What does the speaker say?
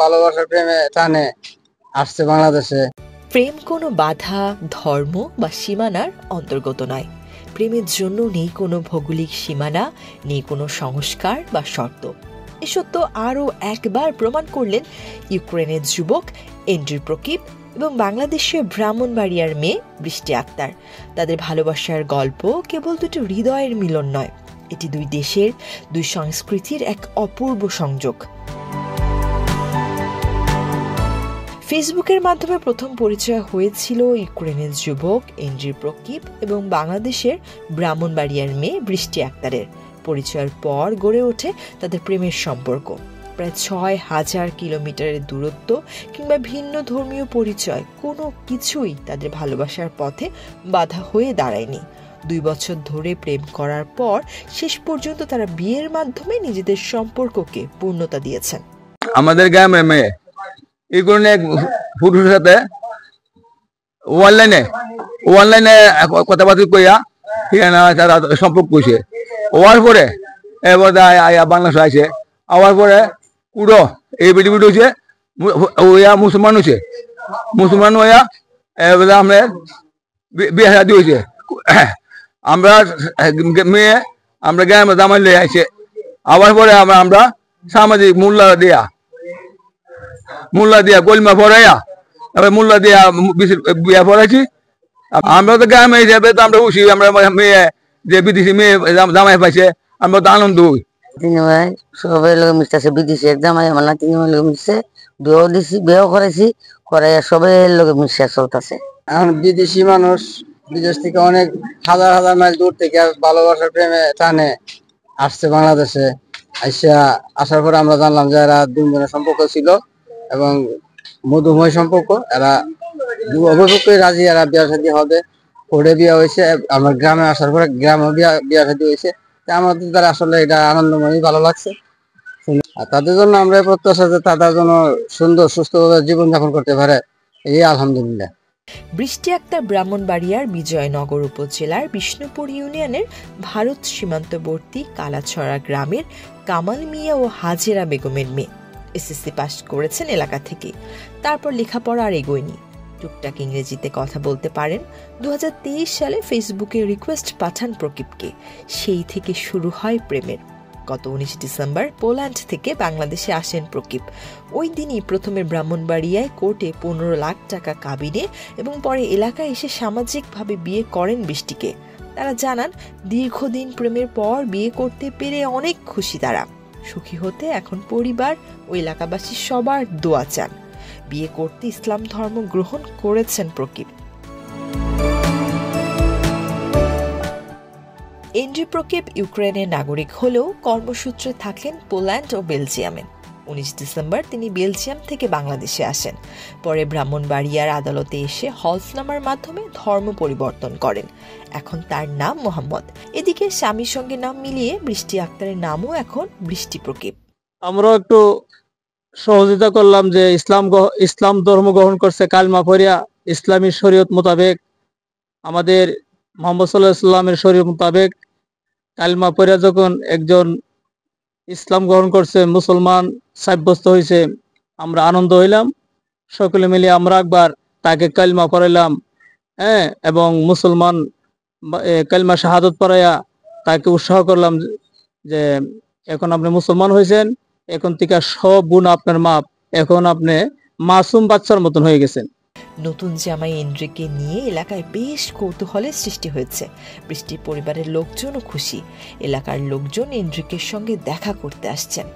ভালোবাসার প্রেমে টানে আসছে বাংলাদেশে। প্রেম কোনো বাধা, ধর্ম বা সীমানার অন্তর্গত নয়। প্রেমের জন্য নেই কোনো ভৌগোলিক সীমানা, নেই কোনো সংস্কার বা শর্ত। এ সত্য আরও একবার প্রমাণ করলেন ইউক্রেনের যুবক এন্ড্রি প্রকিপ এবং বাংলাদেশের ব্রাহ্মণবাড়িয়ার মেয়ে বৃষ্টি আক্তার। তাদের ভালোবাসার গল্প কেবল দুটো হৃদয়ের মিলন নয়, এটি দুই দেশের, দুই সংস্কৃতির এক অপূর্ব সংযোগ। ফেসবুকের মাধ্যমে প্রথম পরিচয় হয়েছিল ইউক্রেনের যুবক এন্ড্রি প্রকিপ এবং বাংলাদেশের ব্রাহ্মণবাড়িয়ার মেয়ে বৃষ্টি আক্তারের। পরিচয়ের পর গড়ে ওঠে তাদের প্রেমের সম্পর্ক। প্রায় ৬,০০০ কিলোমিটারের দূরত্ব কিংবা ভিন্ন ধর্মীয় পরিচয় কোনো কিছুই তাদের ভালোবাসার পথে বাধা হয়ে দাঁড়ায়নি। ২ বছর ধরে প্রেম করার পর শেষ পর্যন্ত তারা বিয়ের মাধ্যমে নিজেদের সম্পর্ককে পূর্ণতা দিয়েছেন। আমাদের গ্রামের মেয়ে এই কারণে এক পুরুষের সাথে অনলাইনে কথাবার্তা কইয়া তারা সম্পর্ক করছে। হওয়ার পরে এবার বাংলাদেশ আসে, আওয়ার পরে কুড়ো এই বেটি হয়েছে ওয়া মুসলমান হয়েছে। মুসলমান হইয়া এবার আমরা বিয়ে শাদী হয়েছে। আমরা মেয়ে আমরা গ্রামে জামাই লিয়ে আসে। আবার পরে আমরা সামাজিক মূল্যা দিয়া কলমা পড়াইয়া এবার মূল্যা দিয়া বিয়া পড়াইছি। আমরা তো গ্রামে হিসাবে তো আমরা খুশি, আমরা মেয়ে যে বিদেশি মেয়ে জামাই পাইছে আমরা তো আনন্দ হই। সবাই লোক মিশতেছে, বিদেশি এক জামাই আমার না ৩ লোক মিশছে, বিয়েও দিছি, বিয়েও করাইছি, করাইয়া সবাই লোক মিশে চলতেছে। এখন বিদেশি মানুষ বিদেশ থেকে অনেক হাজার হাজার মাইল দূর থেকে ভালোবাসার প্রেমে টানে আসছে বাংলাদেশে। আসার পরে আমরা জানলাম যে এরা দুজনের সম্পর্ক ছিল এবং মধুময় সম্পর্ক। এরা অভিপক্ষই রাজি, এরা বিয়ে শাদী হবে, করে বিয়ে হয়েছে। আমার গ্রামে আসার পরে গ্রামে বিয়ে শাদী হয়েছে। আমাদের দ্বারা আসলে এটা আনন্দময়, ভালো লাগছে। আর তাদের জন্য আমরা প্রত্যাশা যে তাদের জন্য সুন্দর সুস্থভাবে জীবনযাপন করতে পারে, এই আলহামদুলিল্লাহ। বৃষ্টি আক্তার ব্রাহ্মণবাড়িয়ার বিজয়নগর উপজেলার বিষ্ণুপুর ইউনিয়নের ভারত সীমান্তবর্তী কালাছড়া গ্রামের কামাল মিয়া ও হাজেরা বেগমের মেয়ে। এসএসসি পাস করেছেন এলাকা থেকে, তারপর লেখাপড়া আর এগোয়নি। টুকটাক ইংরেজিতে কথা বলতে পারেন। ২০২৩ সালে ফেসবুকে রিকোয়েস্ট পাঠান প্রকিপকে। সেই থেকে শুরু হয় প্রেমের। গত ১৯ ডিসেম্বর পোল্যান্ড থেকে বাংলাদেশে আসেন প্রকিপ। ওই দিনই প্রথমে ব্রাহ্মণবাড়িয়ায় কোর্টে ১৫ লাখ টাকা কাবিনে এবং পরে এলাকায় এসে সামাজিকভাবে বিয়ে করেন বৃষ্টিকে। তারা জানান, দীর্ঘদিন প্রেমের পর বিয়ে করতে পেরে অনেক খুশি তারা। সুখী হতে এখন পরিবার ও এলাকাবাসী সবার দোয়া চান। বিয়ে করতে ইসলাম ধর্ম গ্রহণ করেছেন প্রকিপ। এন্ড্রি প্রকিপ ইউক্রেনের নাগরিক হলেও কর্মসূত্রে থাকেন পোল্যান্ড ও বেলজিয়ামে। ১৯ ডিসেম্বর তিনি বেলজিয়াম থেকে বাংলাদেশে আসেন। পরে ব্রাহ্মণবাড়িয়ার আদালতে এসে হলফনামার মাধ্যমে ধর্ম পরিবর্তন করেন। এখন তার নাম মোহাম্মদ। এদিকে স্বামীর সঙ্গে নাম মিলিয়ে বৃষ্টি আক্তারের নামও এখন বৃষ্টি প্রকিপ। আমরা একটু সহযোগিতা করলাম যে ইসলাম ধর্ম গ্রহণ করছে, কালমা পড়িয়া ইসলামী শরীয়ত মোতাবেক, আমাদের মোহাম্মদ সাল্লাল্লাহু আলাইহি ওয়াসাল্লামের শরীয়ত মোতাবেক কালমা পড়িয়া যখন একজন ইসলাম গ্রহণ করছে, মুসলমান সাব্যস্ত হয়েছে, আমরা আনন্দ হইলাম। সকলে মিলে আমরা একবার তাকে কালমা পড়াইলাম, এবং মুসলমান কালমা শাহাদত পড়াইয়া তাকে উৎসাহ করলাম যে এখন আপনি মুসলমান হয়েছেন, এখন থেকে সব গুণ আপনার মাপ, এখন আপনি মাসুম বাচ্চার মতন হয়ে গেছেন। নতুন জামাই এন্ড্রিকে নিয়ে এলাকায় বেশ কৌতূহলের সৃষ্টি হয়েছে। বৃষ্টির পরিবারের লোকজনও খুশি। এলাকার লোকজন এন্ড্রিকের সঙ্গে দেখা করতে আসছেন।